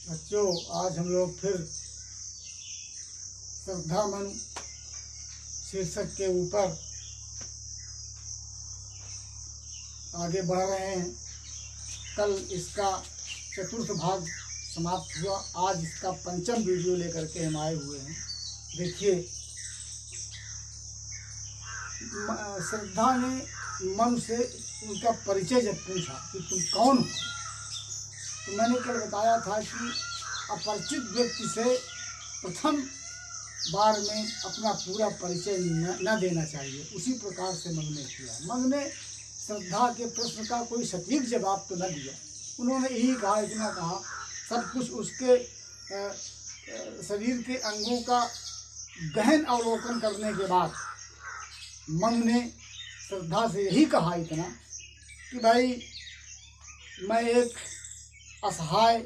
बच्चों, आज हम लोग फिर श्रद्धा मन शीर्षक के ऊपर आगे बढ़ रहे हैं। कल इसका चतुर्थ भाग समाप्त हुआ, आज इसका पंचम वीडियो लेकर के हम आए हुए हैं। देखिए, श्रद्धा ने मन से उनका परिचय जब पूछा कि तुम कौन हो, तो मैंने कल बताया था कि अपरिचित व्यक्ति से प्रथम बार में अपना पूरा परिचय न देना चाहिए। उसी प्रकार से मन ने किया। मन ने श्रद्धा के प्रश्न का कोई सटीक जवाब तो न दिया। उन्होंने यही कहा, इतना कहा, सब कुछ उसके शरीर के अंगों का गहन अवलोकन करने के बाद मन ने श्रद्धा से यही कहा इतना कि भाई, मैं एक असहाय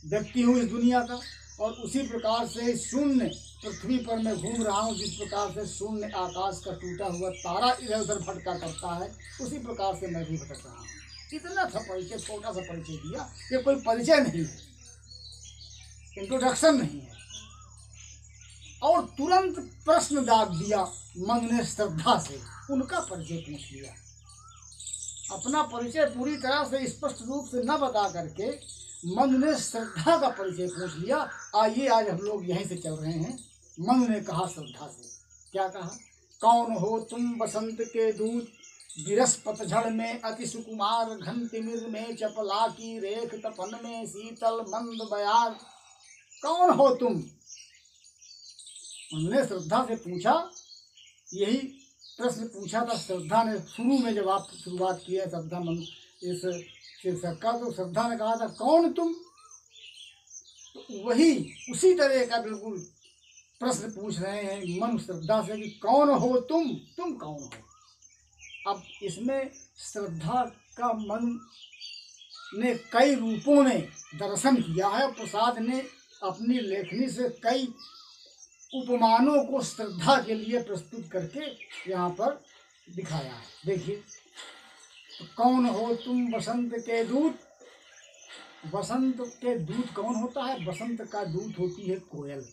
व्यक्ति हूँ इस दुनिया का, और उसी प्रकार से शून्य पृथ्वी पर मैं घूम रहा हूँ। जिस प्रकार से शून्य आकाश का टूटा हुआ तारा इधर उधर भटका करता है, उसी प्रकार से मैं भी भटक रहा हूँ। इतना सा परिचय, छोटा सा परिचय दिया। ये कोई परिचय नहीं है, इंट्रोडक्शन नहीं है। और तुरंत प्रश्न दाग दिया मन ने श्रद्धा से, उनका परिचय पूछ लिया। अपना परिचय पूरी तरह से स्पष्ट रूप से न बता करके मन ने श्रद्धा का परिचय पूछ लिया। आइए, आज हम लोग यहीं से चल रहे हैं। मन ने कहा श्रद्धा से, क्या कहा? कौन हो तुम बसंत के दूत, गिरस पतझड़ में अति सुकुमार, घन तिमिर में चपला की रेख, तपन में शीतल मंद बयार। कौन हो तुम? मन ने श्रद्धा से पूछा, यही प्रश्न पूछा था। श्रद्धा ने शुरू में जब आप शुरुआत की है श्रद्धा मन इस शीर्षक का, तो श्रद्धा ने कहा था कौन तुम? तो वही उसी तरह का बिल्कुल प्रश्न पूछ रहे हैं मन श्रद्धा से कि कौन हो तुम कौन हो? अब इसमें श्रद्धा का मन ने कई रूपों में दर्शन किया है। प्रसाद ने अपनी लेखनी से कई उपमानों को श्रद्धा के लिए प्रस्तुत करके यहाँ पर दिखाया है। देखिए, तो कौन हो तुम बसंत के दूत। बसंत के दूत कौन होता है? बसंत का दूत होती है कोयल।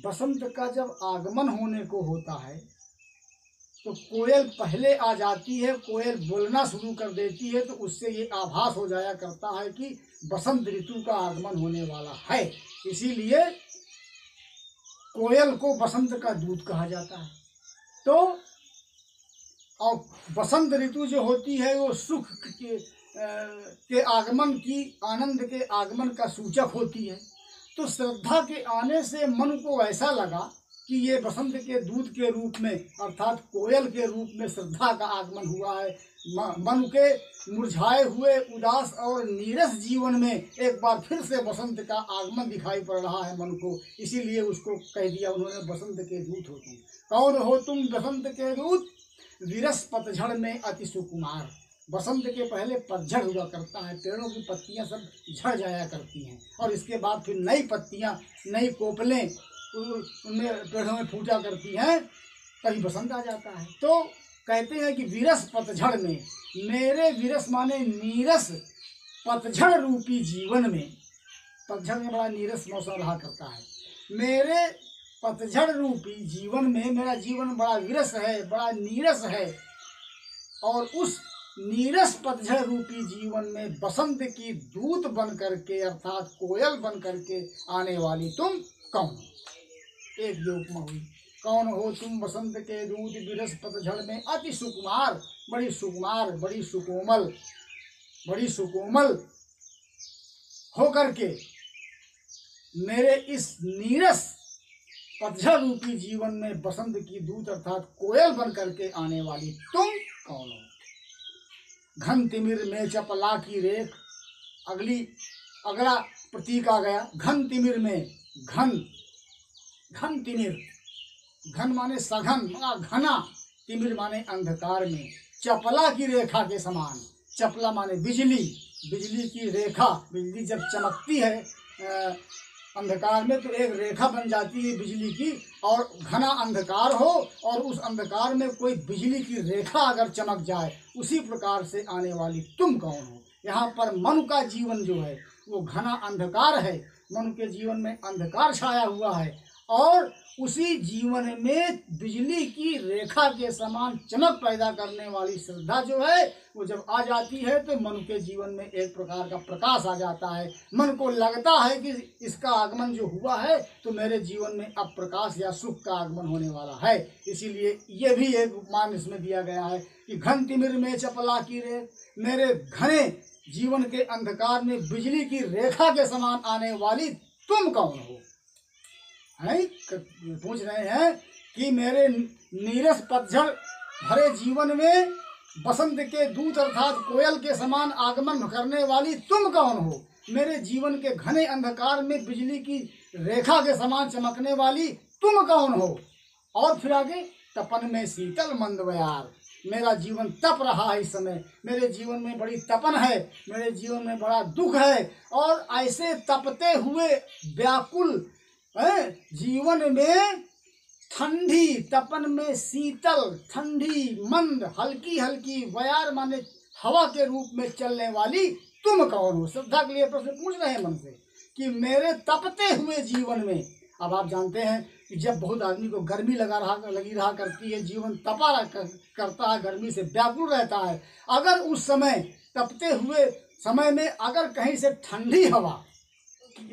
बसंत का जब आगमन होने को होता है तो कोयल पहले आ जाती है। कोयल बोलना शुरू कर देती है, तो उससे ये आभास हो जाया करता है कि बसंत ऋतु का आगमन होने वाला है। इसीलिए कोयल को बसंत का दूत कहा जाता है। तो और बसंत ऋतु जो होती है वो सुख के आगमन की, आनंद के आगमन का सूचक होती है। तो श्रद्धा के आने से मन को ऐसा लगा कि ये बसंत के दूत के रूप में, अर्थात कोयल के रूप में श्रद्धा का आगमन हुआ है। मन के मुरझाए हुए उदास और नीरस जीवन में एक बार फिर से बसंत का आगमन दिखाई पड़ रहा है मन को। इसीलिए उसको कह दिया उन्होंने, बसंत के दूत हो तुम। कौन हो तुम बसंत के दूत, विरस पतझड़ में अति सुकुमार। बसंत के पहले पतझड़ हुआ करता है, पेड़ों की पत्तियां सब झड़ जाया करती हैं, और इसके बाद फिर नई पत्तियां, नई कोपलें उनमें पेड़ों में फूटा करती हैं, तभी बसंत आ जाता है। तो कहते हैं कि विरस पतझड़ में, मेरे विरस माने नीरस पतझड़ रूपी जीवन में, पतझड़ में बड़ा नीरस मौसम रहा करता है, मेरे पतझड़ रूपी जीवन में मेरा जीवन बड़ा विरस है, बड़ा नीरस है। और उस नीरस पतझड़ रूपी जीवन में बसंत की दूत बन करके, अर्थात कोयल बन करके आने वाली तुम कौन हो? एक जो उपमा हुई, कौन हो तुम बसंत के दूत, विरस पतझड़ में अति सुकुमार, बड़ी सुकुमार, बड़ी सुकोमल, बड़ी सुकोमल हो करके मेरे इस नीरस पतझड़ रूपी जीवन में बसंत की दूत अर्थात कोयल बन करके आने वाली तुम कौन हो? घन तिमिर में चपला की रेख। अगला प्रतीक आ गया, घन तिमिर में। घन तिमिर, घन माने सघन, घना, तिमिर माने अंधकार में, चपला की रेखा के समान। चपला माने बिजली, बिजली की रेखा। बिजली जब चमकती है अंधकार में तो एक रेखा बन जाती है बिजली की, और घना अंधकार हो और उस अंधकार में कोई बिजली की रेखा अगर चमक जाए, उसी प्रकार से आने वाली तुम कौन हो। यहाँ पर मनु का जीवन जो है वो घना अंधकार है, मनु के जीवन में अंधकार छाया हुआ है, और उसी जीवन में बिजली की रेखा के समान चमक पैदा करने वाली श्रद्धा जो है वो जब आ जाती है तो मन के जीवन में एक प्रकार का प्रकाश आ जाता है। मन को लगता है कि इसका आगमन जो हुआ है तो मेरे जीवन में अब प्रकाश या सुख का आगमन होने वाला है। इसीलिए ये भी एक उपमान इसमें दिया गया है कि घन तिमिर में चपला की रे, मेरे घने जीवन के अंधकार में बिजली की रेखा के समान आने वाली तुम कौन हो। है पूछ रहे हैं कि मेरे नीरस पतझड़ भरे जीवन में बसंत के दूत अर्थात कोयल के समान आगमन करने वाली तुम कौन हो। मेरे जीवन के घने अंधकार में बिजली की रेखा के समान चमकने वाली तुम कौन हो। और फिर आगे, तपन में शीतल मंद बयार, मेरा जीवन तप रहा है इस समय, मेरे जीवन में बड़ी तपन है, मेरे जीवन में बड़ा दुख है, और ऐसे तपते हुए व्याकुल जीवन में ठंडी, तपन में शीतल, ठंडी, मंद, हल्की हल्की, बयार माने हवा के रूप में चलने वाली तुम कौन हो। श्रद्धा के लिए प्रश्न पूछ रहे हैं मन से कि मेरे तपते हुए जीवन में। अब आप जानते हैं कि जब बहुत आदमी को गर्मी लगी रहा करती है, जीवन तपा करता है, गर्मी से व्याकुल रहता है, अगर उस समय तपते हुए समय में अगर कहीं से ठंडी हवा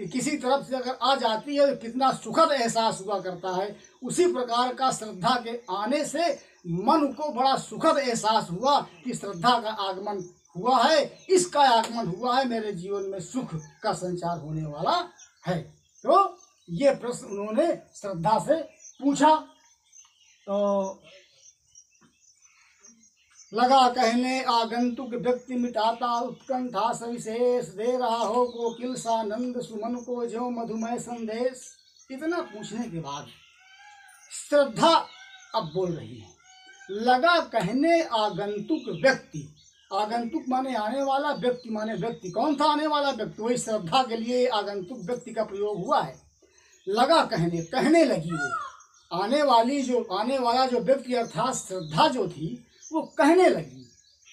किसी तरफ से अगर आ जाती है तो कितना सुखद एहसास हुआ करता है। उसी प्रकार का श्रद्धा के आने से मन को बड़ा सुखद एहसास हुआ कि श्रद्धा का आगमन हुआ है, इसका आगमन हुआ है, मेरे जीवन में सुख का संचार होने वाला है। तो ये प्रश्न उन्होंने श्रद्धा से पूछा। तो लगा कहने आगंतुक व्यक्ति मिटाता उत्कंठा सविशेष, दे रहा हो कोकिल सानंद सुमन को ज्यों मधुमय संदेश। इतना पूछने के बाद श्रद्धा अब बोल रही है। लगा कहने आगंतुक व्यक्ति, आगंतुक माने आने वाला, व्यक्ति माने व्यक्ति। कौन था आने वाला व्यक्ति? वही श्रद्धा के लिए आगंतुक व्यक्ति का प्रयोग हुआ है। लगा कहने, कहने लगी वो आने वाला जो व्यक्ति अर्थात श्रद्धा जो थी वो कहने लगी।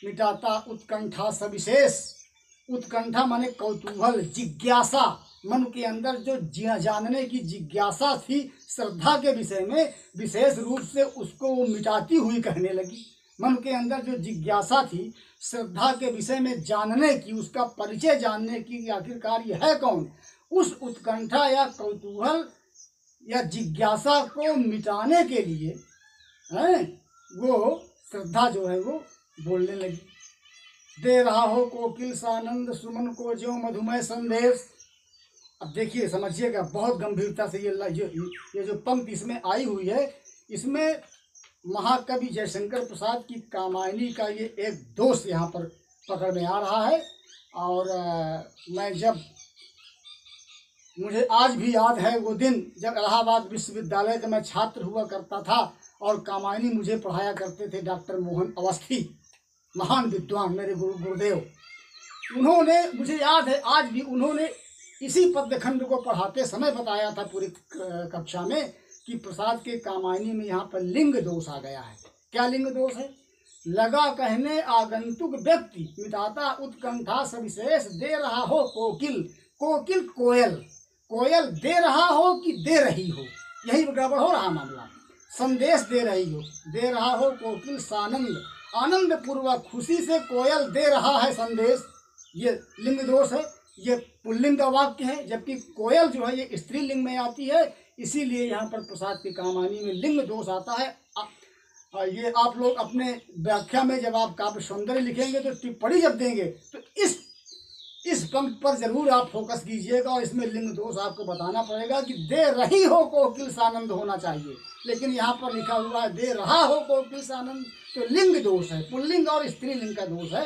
मिटाता उत्कंठा सविशेष, उत्कंठा माने कौतूहल, जिज्ञासा, मन के अंदर जो जानने की जिज्ञासा थी श्रद्धा के विषय में, विशेष रूप से उसको वो मिटाती हुई कहने लगी। मन के अंदर जो जिज्ञासा थी श्रद्धा के विषय में जानने की, उसका परिचय जानने की कि आखिरकार यह है कौन, उस उत्कंठा या कौतूहल या जिज्ञासा को मिटाने के लिए वो श्रद्धा जो है वो बोलने लगी। दे रहा हो कोकिल सानंद सुमन को ज्यों मधुमय संदेश। अब देखिए, समझिएगा बहुत गंभीरता से ये जो पंक्ति इसमें आई हुई है, इसमें महाकवि जयशंकर प्रसाद की कामायनी का ये एक दोष यहाँ पर पकड़ में आ रहा है। और मुझे आज भी याद है वो दिन जब इलाहाबाद विश्वविद्यालय का मैं छात्र हुआ करता था और कामायनी मुझे पढ़ाया करते थे डॉक्टर मोहन अवस्थी, महान विद्वान, मेरे गुरुदेव। उन्होंने, मुझे याद है आज भी, उन्होंने इसी पद्यखंड को पढ़ाते समय बताया था पूरी कक्षा में कि प्रसाद के कामायनी में यहाँ पर लिंग दोष आ गया है। क्या लिंग दोष है? लगा कहने आगंतुक व्यक्ति मिटाता उत्कंठा सविशेष, दे रहा हो कोकिल, कोकिल कोयल, कोयल दे रहा हो कि दे रही हो, यही गड़बड़ हो रहा मामला। संदेश दे रही हो, दे रहा हो कोकिल सानंद, आनंद पूर्वक खुशी से कोयल दे रहा है संदेश, ये लिंग दोष है। ये पुल्लिंग का वाक्य है, जबकि कोयल जो है ये स्त्रीलिंग में आती है, इसीलिए यहाँ पर प्रसाद की कामायनी में लिंग दोष आता है। ये आप लोग अपने व्याख्या में जब आप काव्य सौंदर्य लिखेंगे तो टिप्पणी जब देंगे तो इस पंक्ति पर जरूर आप फोकस कीजिएगा और इसमें लिंग दोष आपको बताना पड़ेगा कि दे रही हो कोकिल सानंद होना चाहिए, लेकिन यहाँ पर लिखा हुआ है दे रहा हो कोकिल सानंद, तो लिंग दोष है, पुल्लिंग और स्त्रीलिंग का दोष है।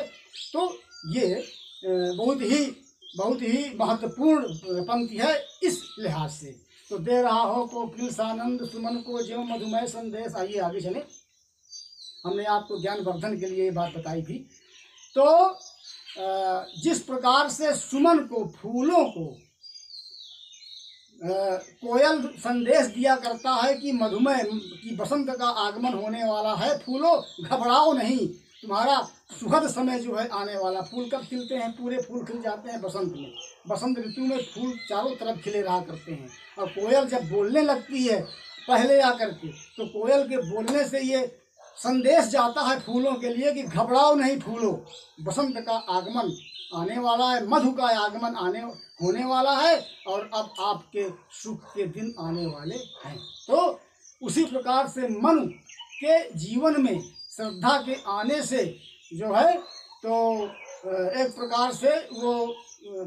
तो ये बहुत ही महत्वपूर्ण पंक्ति है इस लिहाज से। तो दे रहा हो कोकिल सानंद सुमन को ज्यों मधुमय संदेश। आइए आगे चले। हमने आपको ज्ञानवर्धन के लिए ये बात बताई थी। तो जिस प्रकार से सुमन को, फूलों को कोयल संदेश दिया करता है कि मधुमेह की बसंत का आगमन होने वाला है, फूलो घबराओ नहीं, तुम्हारा सुखद समय जो है आने वाला। फूल कब खिलते हैं? पूरे फूल खिल जाते हैं बसंत में। बसंत ऋतु में फूल चारों तरफ खिले रहा करते हैं। और कोयल जब बोलने लगती है पहले आकर के, तो कोयल के बोलने से ये संदेश जाता है फूलों के लिए कि घबराओ नहीं फूलो, बसंत का आगमन आने वाला है, मधु का आगमन होने वाला है, और अब आपके सुख के दिन आने वाले हैं। तो उसी प्रकार से मनु के जीवन में श्रद्धा के आने से जो है तो एक प्रकार से वो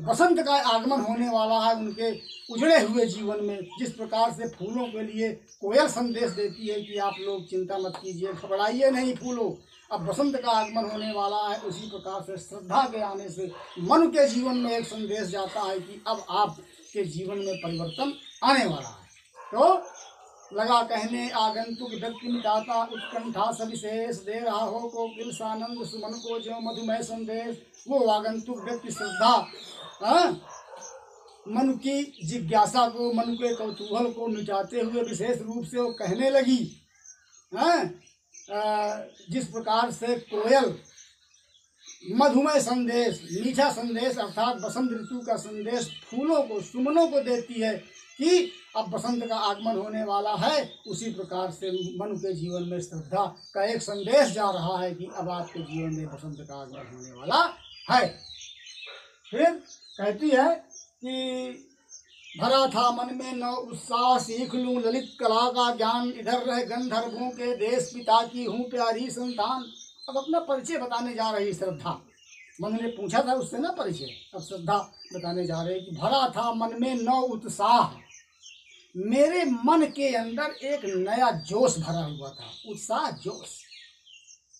बसंत का आगमन होने वाला है उनके उजड़े हुए जीवन में। जिस प्रकार से फूलों के लिए कोयल संदेश देती है कि आप लोग चिंता मत कीजिए, घबराइए नहीं फूलों, अब बसंत का आगमन होने वाला है, उसी प्रकार से श्रद्धा के आने से मन के जीवन में एक संदेश जाता है कि अब आपके जीवन में परिवर्तन आने वाला है। तो लगा कहने आगंतुक व्यक्ति मिटाता उत्कंठा सविशेष, दे रहा हो को किल सानंद सुमन को जो मधुमेह संदेश। वो आगंतुक व्यक्ति श्रद्धा मन की जिज्ञासा को, मन के कौतूहल को मिटाते हुए विशेष रूप से वो कहने लगी, जिस प्रकार से कोयल मधुमेह संदेश, मीठा संदेश अर्थात बसंत ऋतु का संदेश फूलों को, सुमनों को देती है कि अब बसंत का आगमन होने वाला है, उसी प्रकार से मनु के जीवन में श्रद्धा का एक संदेश जा रहा है कि अब आपके जीवन में बसंत का आगमन होने वाला है। फिर कहती है कि भरा था मन में न उत्साह, सीख लूं ललित कला का ज्ञान, इधर रह गंधर्वों के देश, पिता की हूँ प्यारी संतान। अब अपना परिचय बताने जा रही श्रद्धा। मनु ने पूछा था उससे ना परिचय, अब श्रद्धा बताने जा रही कि भरा था मन में न उत्साह, मेरे मन के अंदर एक नया जोश भरा हुआ था। उत्साह, जोश,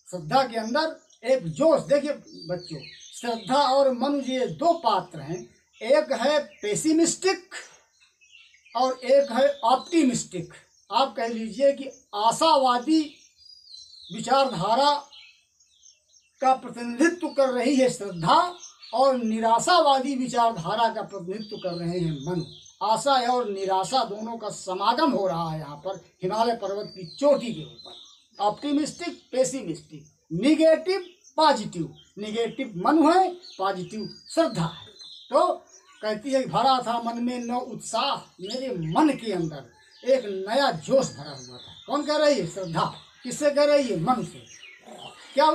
श्रद्धा के अंदर एक जोश। देखिए बच्चों, श्रद्धा और मनु ये दो पात्र हैं, एक है पेसिमिस्टिक और एक है ऑप्टिमिस्टिक। आप कह लीजिए कि आशावादी विचारधारा का प्रतिनिधित्व कर रही है श्रद्धा, और निराशावादी विचारधारा का प्रतिनिधित्व कर रहे हैं मनु। आशा और निराशा दोनों का समागम हो रहा है यहाँ पर हिमालय पर्वत की चोटी के ऊपर। Optimistic, pessimistic, negative, positive. Negative Manu है, पॉजिटिव श्रद्धा है। तो कहती है भरा था मन में न उत्साह, मेरे मन के अंदर एक नया जोश भरा हुआ था। कौन कह रही है? श्रद्धा। किससे कह रही है? मनु से। क्या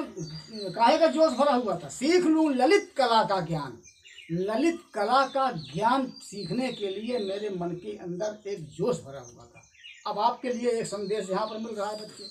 काहे का जोश भरा हुआ था? सीख लूं ललित कला का ज्ञान, ललित कला का ज्ञान सीखने के लिए मेरे मन के अंदर एक जोश भरा हुआ था। अब आपके लिए एक संदेश यहाँ पर मिल रहा है बच्चे,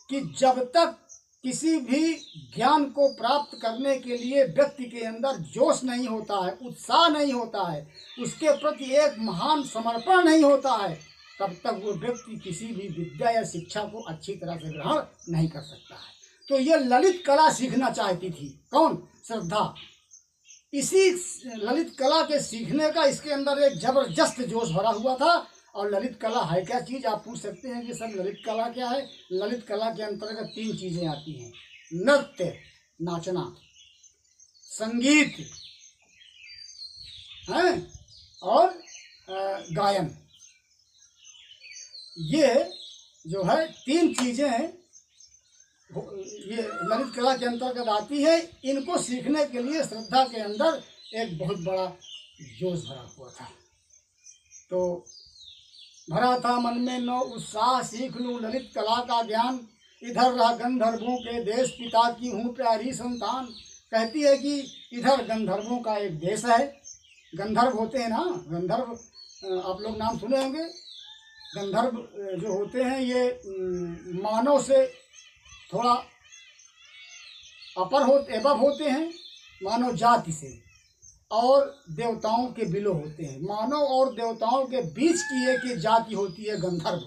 कि जब तक किसी भी ज्ञान को प्राप्त करने के लिए व्यक्ति के अंदर जोश नहीं होता है, उत्साह नहीं होता है, उसके प्रति एक महान समर्पण नहीं होता है, तब तक वो व्यक्ति किसी भी विद्या या शिक्षा को अच्छी तरह से ग्रहण नहीं कर सकता है। तो ये ललित कला सीखना चाहती थी। कौन? श्रद्धा। इसी ललित कला के सीखने का इसके अंदर एक जबरदस्त जोश भरा हुआ था। और ललित कला है क्या चीज़? आप पूछ सकते हैं कि सर ललित कला क्या है? ललित कला के अंतर्गत 3 चीज़ें आती हैं: नृत्य, नाचना, संगीत है, और गायन। ये जो है 3 चीज़ें ये ललित कला के अंतर्गत आती है। इनको सीखने के लिए श्रद्धा के अंदर एक बहुत बड़ा जोश भरा हुआ था। तो भरा था मन में न उत्साह, सीख लूं ललित कला का ज्ञान, इधर रहा गंधर्वों के देश, पिता की हूँ प्यारी संतान। कहती है कि इधर गंधर्वों का एक देश है। गंधर्व होते हैं ना, गंधर्व आप लोग नाम सुने होंगे। गंधर्व जो होते हैं ये मानव से थोड़ा एबव होते हैं, मानव जाति से, और देवताओं के बिलो होते हैं। मानव और देवताओं के बीच की एक जाति होती है गंधर्व।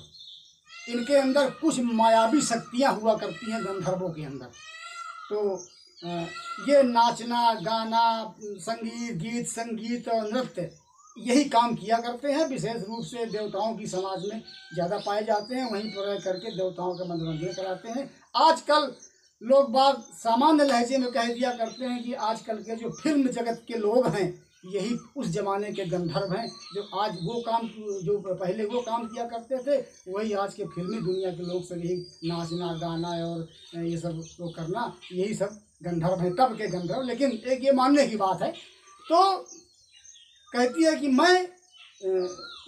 इनके अंदर कुछ मायावी शक्तियां हुआ करती हैं गंधर्वों के अंदर। तो ये नाचना, गाना, गीत संगीत और नृत्य यही काम किया करते हैं। विशेष रूप से देवताओं की समाज में ज़्यादा पाए जाते हैं, वहीं पर रह करके देवताओं का मनोरंजन कराते हैं। आजकल लोग बाग सामान्य लहजे में कह दिया करते हैं कि आजकल के जो फिल्म जगत के लोग हैं यही उस जमाने के गंधर्व हैं जो आज वो काम, जो पहले वो काम किया करते थे, वही आज के फिल्मी दुनिया के लोग सब यही नाचना गाना और ये सब वो करना, यही सब गंधर्व हैं, तब के गंधर्व। लेकिन एक ये मानने की बात है। तो कहती है कि मैं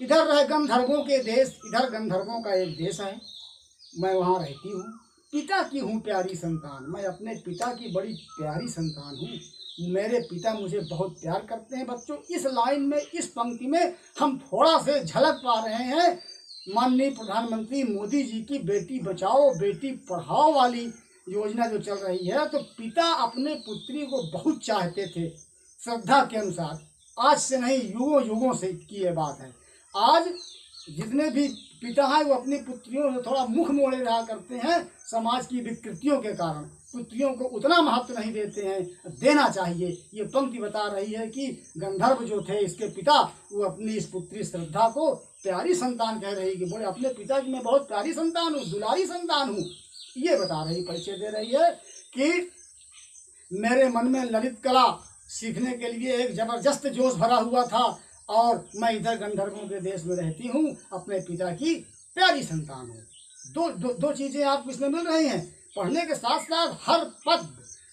इधर रह गंधर्वों के देश, इधर गंधर्वों का एक देश है, मैं वहाँ रहती हूँ, पिता की हूँ प्यारी संतान, मैं अपने पिता की बड़ी प्यारी संतान हूँ, मेरे पिता मुझे बहुत प्यार करते हैं। बच्चों, इस लाइन में, इस पंक्ति में हम थोड़ा से झलक पा रहे हैं माननीय प्रधानमंत्री मोदी जी की बेटी बचाओ बेटी पढ़ाओ वाली योजना जो चल रही है। तो पिता अपने पुत्री को बहुत चाहते थे, श्रद्धा के अनुसार। आज से नहीं, युगों युगों से की ये बात है। आज जितने भी पिता हैं वो अपनी पुत्रियों से थोड़ा मुख मोड़े रहा करते हैं, समाज की विकृतियों के कारण पुत्रियों को उतना महत्व नहीं देते हैं, देना चाहिए। ये पंक्ति बता रही है कि गंधर्व जो थे इसके पिता, वो अपनी इस पुत्री श्रद्धा को प्यारी संतान कह रही, कि बोले अपने पिता की मैं बहुत प्यारी संतान हूँ, दुलारी संतान हूँ। ये बता रही, परिचय दे रही है कि मेरे मन में ललित कला सीखने के लिए एक जबरदस्त जोश भरा हुआ था, और मैं इधर गंधर्वों के देश में रहती हूँ, अपने पिता की प्यारी संतान हूँ। दो चीज़ें आपको इसमें मिल रही हैं। पढ़ने के साथ साथ हर पद,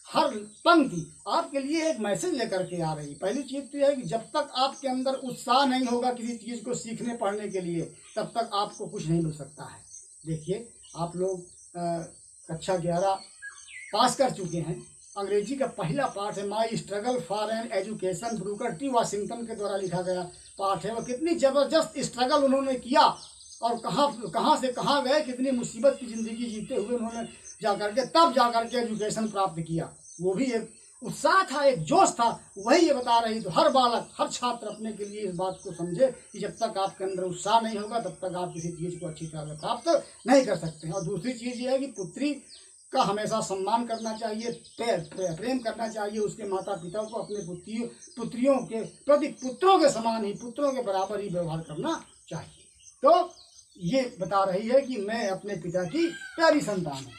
हर पंक्ति आपके लिए एक मैसेज लेकर के आ रही। पहली चीज़ तो यह है कि जब तक आपके अंदर उत्साह नहीं होगा किसी चीज़ को सीखने पढ़ने के लिए, तब तक आपको कुछ नहीं मिल सकता है। देखिए, आप लोग कक्षा 11 पास कर चुके हैं। अंग्रेजी का पहला पाठ है माई struggle for an education, Brooker T Washington के द्वारा लिखा गया पाठ है। वह कितनी ज़बरदस्त स्ट्रगल उन्होंने किया और कहाँ से कहाँ गए, कितनी मुसीबत की ज़िंदगी जीते हुए उन्होंने तब जा करके एजुकेशन प्राप्त किया। वो भी एक उत्साह था, एक जोश था, वही ये बता रही। तो हर बालक, हर छात्र अपने के लिए इस बात को समझे कि जब तक आपके अंदर उत्साह नहीं होगा तब तक आप किसी चीज़ को अच्छी तरह से प्राप्त नहीं कर सकते हैं। और दूसरी चीज़ ये है कि पुत्री का हमेशा सम्मान करना चाहिए, प्रेम करना चाहिए उसके माता पिता को, अपने पुत्रियों के प्रति पुत्रों के समान ही, पुत्रों के बराबर ही व्यवहार करना चाहिए। तो ये बता रही है कि मैं अपने पिता की प्यारी संतान हूँ।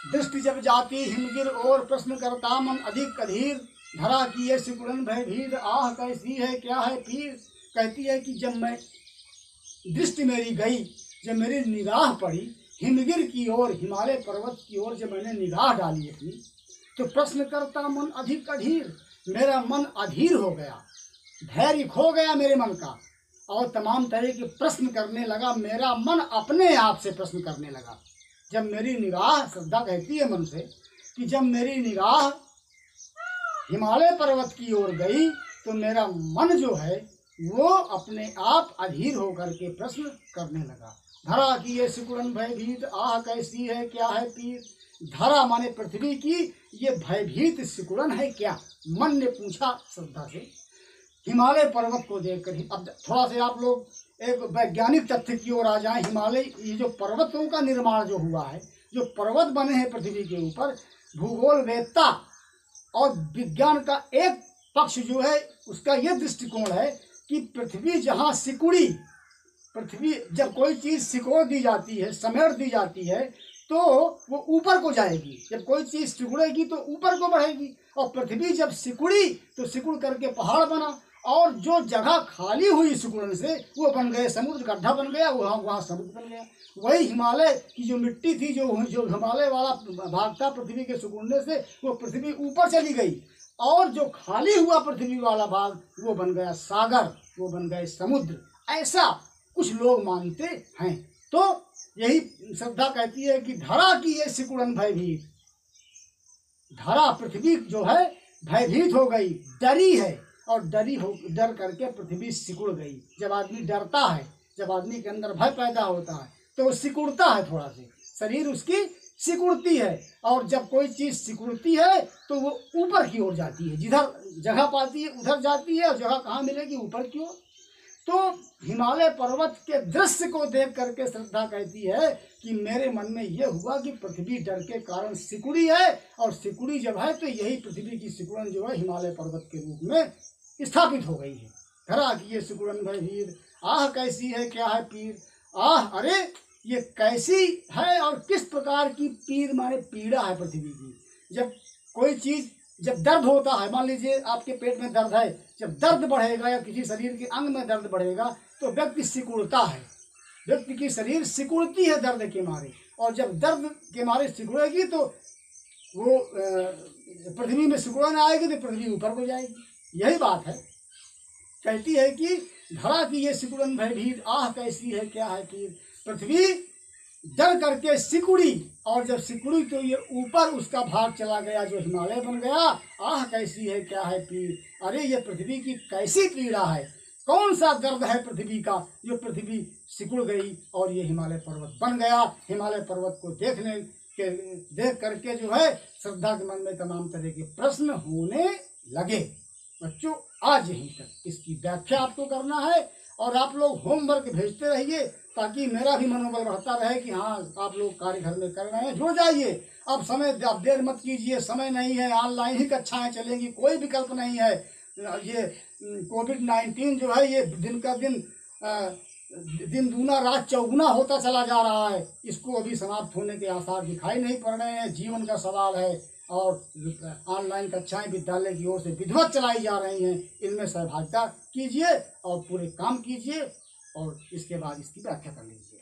दृष्टि जब जाती हिमगिर और, प्रश्न करता मन अधिक अधीर, धरा की ये सिकुड़न भयभीर, आह कैसी है क्या है पीर। कहती है कि जब मैं, दृष्टि मेरी गई, जब मेरी निगाह पड़ी हिमगिर की ओर, हिमालय पर्वत की ओर जब मैंने निगाह डाली अपनी, तो प्रश्न करता मन अधिक अधीर, मेरा मन अधीर हो गया, धैर्य खो गया मेरे मन का, और तमाम तरह के प्रश्न करने लगा। मेरा मन अपने आप से प्रश्न करने लगा। जब मेरी निगाह, श्रद्धा कहती है मन से कि जब मेरी निगाह हिमालय पर्वत की ओर गई, तो मेरा मन जो है वो अपने आप अधीर होकर के प्रश्न करने लगा। धरा की ये सिकुड़न भयभीत, आह कैसी है क्या है पीर। धरा माने पृथ्वी की ये भयभीत सिकुड़न है क्या, मन ने पूछा श्रद्धा से हिमालय पर्वत को देखकर ही। अब थोड़ा से आप लोग एक वैज्ञानिक तथ्य की ओर आ जाएं। हिमालय, ये जो पर्वतों का निर्माण जो हुआ है, जो पर्वत बने हैं पृथ्वी के ऊपर, भूगोल वेत्ता और विज्ञान का एक पक्ष जो है उसका यह दृष्टिकोण है कि पृथ्वी जहाँ सिकुड़ी, पृथ्वी जब कोई चीज़ सिकोड़ दी जाती है, समेट दी जाती है, तो वो ऊपर को जाएगी। जब कोई चीज़ सिकुड़ेगी तो ऊपर को बढ़ेगी। और पृथ्वी जब सिकुड़ी तो सिकुड़ करके पहाड़ बना, और जो जगह खाली हुई सिकुड़न से वो बन गए समुद्र, गड्ढा बन गया, वहाँ समुद्र बन गया। वही हिमालय की जो मिट्टी थी, जो हिमालय वाला भाग था पृथ्वी के सिकुड़ने से, वो पृथ्वी ऊपर चली गई, और जो खाली हुआ पृथ्वी वाला भाग वो बन गया सागर, वो बन गए समुद्र। ऐसा कुछ लोग मानते हैं। तो यही श्रद्धा कहती है कि धरा की ये सिकुड़न भयभीत, धरा पृथ्वी जो है भयभीत हो गई, डरी है, और डर करके पृथ्वी सिकुड़ गई। जब आदमी डरता है, जब आदमी के अंदर भय पैदा होता है तो वो सिकुड़ता है, थोड़ा से शरीर उसकी सिकुड़ती है, और जब कोई चीज़ सिकुड़ती है तो वो ऊपर की ओर जाती है, जिधर जगह पाती है उधर जाती है, और जगह कहाँ मिलेगी, ऊपर की ओर। तो हिमालय पर्वत के दृश्य को देख करके श्रद्धा कहती है कि मेरे मन में यह हुआ कि पृथ्वी डर के कारण सिकुड़ी है, और सिकुड़ी जब है तो यही पृथ्वी की सिकुड़न जो है हिमालय पर्वत के रूप में स्थापित हो गई है। धरा की ये सिकुड़न भयभीत, आह कैसी है क्या है पीर। आह, अरे ये कैसी है और किस प्रकार की पीर माने पीड़ा है पृथ्वी की। जब कोई चीज़ जब दर्द होता है, मान लीजिए आपके पेट में दर्द है, जब दर्द बढ़ेगा या किसी शरीर के अंग में दर्द बढ़ेगा तो व्यक्ति सिकुड़ता है, व्यक्ति की शरीर सिकुड़ती है दर्द के मारे, और जब दर्द के मारे सिकुड़ेगी तो वो पृथ्वी में सिकुड़न आएगी तो पृथ्वी ऊपर को जाएगी। यही बात है। कहती है कि धरा की ये सिकुड़न भयभीत, आह कैसी है क्या है पीर। पृथ्वी डर करके सिकुड़ी, और जब सिकुड़ी तो ये ऊपर उसका भाग चला गया जो हिमालय बन गया। आह कैसी है क्या है पीर, अरे ये पृथ्वी की कैसी पीड़ा है, कौन सा दर्द है पृथ्वी का, जो पृथ्वी सिकुड़ गई और ये हिमालय पर्वत बन गया। हिमालय पर्वत को देख करके जो है श्रद्धा के मन में तमाम तरह के प्रश्न होने लगे। बच्चों आज यहीं तक इसकी व्याख्या आपको करना है, और आप लोग होमवर्क भेजते रहिए ताकि मेरा भी मनोबल बढ़ता रहे कि हाँ आप लोग कार्य घर में कर रहे हैं, जुड़ जाइए। अब समय आप देर मत कीजिए, समय नहीं है, ऑनलाइन ही कक्षाएं चलेंगी, कोई विकल्प नहीं है। ये कोविड-19 जो है ये दिन का दिन दूना रात चौगुना होता चला जा रहा है। इसको अभी समाप्त होने के आसार दिखाई नहीं पड़ रहे हैं। जीवन का सवाल है, और ऑनलाइन कक्षाएं विद्यालय की ओर से विधिवत चलाई जा रही हैं। इनमें सहभागिता कीजिए और पूरे काम कीजिए, और इसके बाद इसकी व्याख्या कर लीजिए।